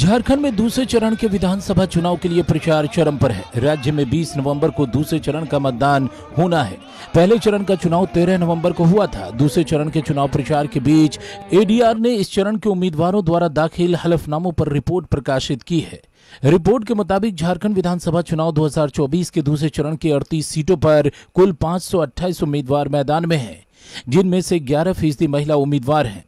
झारखंड में दूसरे चरण के विधानसभा चुनाव के लिए प्रचार चरम पर है। राज्य में 20 नवंबर को दूसरे चरण का मतदान होना है। पहले चरण का चुनाव 13 नवंबर को हुआ था। दूसरे चरण के चुनाव प्रचार के बीच एडीआर ने इस चरण के उम्मीदवारों द्वारा दाखिल हलफनामों पर रिपोर्ट प्रकाशित की है। रिपोर्ट के मुताबिक झारखंड विधानसभा चुनाव 2024 के दूसरे चरण की 38 सीटों पर कुल 528 उम्मीदवार मैदान में हैं, जिनमें से 11% महिला उम्मीदवार हैं।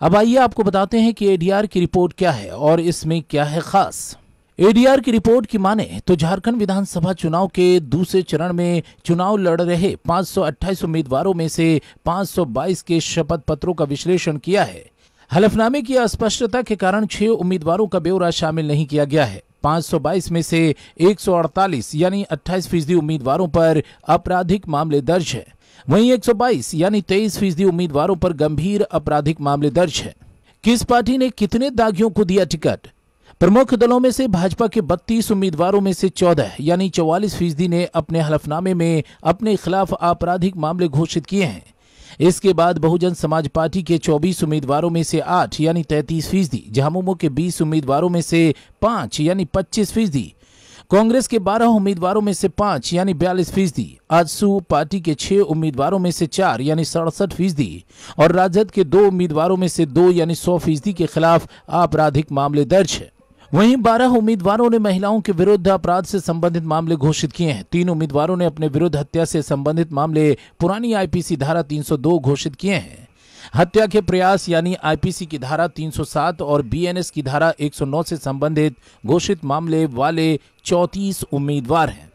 अब आइए आपको बताते हैं कि एडीआर की रिपोर्ट क्या है और इसमें क्या है खास। एडीआर की रिपोर्ट की माने तो झारखंड विधानसभा चुनाव के दूसरे चरण में चुनाव लड़ रहे 528 उम्मीदवारों में से 522 के शपथ पत्रों का विश्लेषण किया है। हलफनामे की अस्पष्टता के कारण 6 उम्मीदवारों का ब्यौरा शामिल नहीं किया गया है। 522 में से 148 यानी 28% उम्मीदवारों पर आपराधिक मामले दर्ज है, वहीं 122 यानी 23% उम्मीदवारों पर गंभीर आपराधिक मामले दर्ज है। किस पार्टी ने कितने दागियों को दिया टिकट? प्रमुख दलों में से भाजपा के 32 उम्मीदवारों में से 14 यानी 44% ने अपने हलफनामे में अपने खिलाफ आपराधिक मामले घोषित किए हैं। इसके बाद बहुजन समाज पार्टी के 24 उम्मीदवारों में से 8 यानी 33%, झामुमो के 20 उम्मीदवारों में से 5 यानी 25%, कांग्रेस के 12 उम्मीदवारों में से 5 यानी 42%, आजसू पार्टी के 6 उम्मीदवारों में से 4 यानी 67% और राजद के 2 उम्मीदवारों में से 2 यानी 100% के खिलाफ आपराधिक मामले दर्ज है। वहीं 12 उम्मीदवारों ने महिलाओं के विरुद्ध अपराध से संबंधित मामले घोषित किए हैं। 3 उम्मीदवारों ने अपने विरुद्ध हत्या से संबंधित मामले पुरानी आईपीसी धारा 302 घोषित किए हैं। हत्या के प्रयास यानी आईपीसी की धारा 307 और बीएनएस की धारा 109 से संबंधित घोषित मामले वाले 34 उम्मीदवार हैं।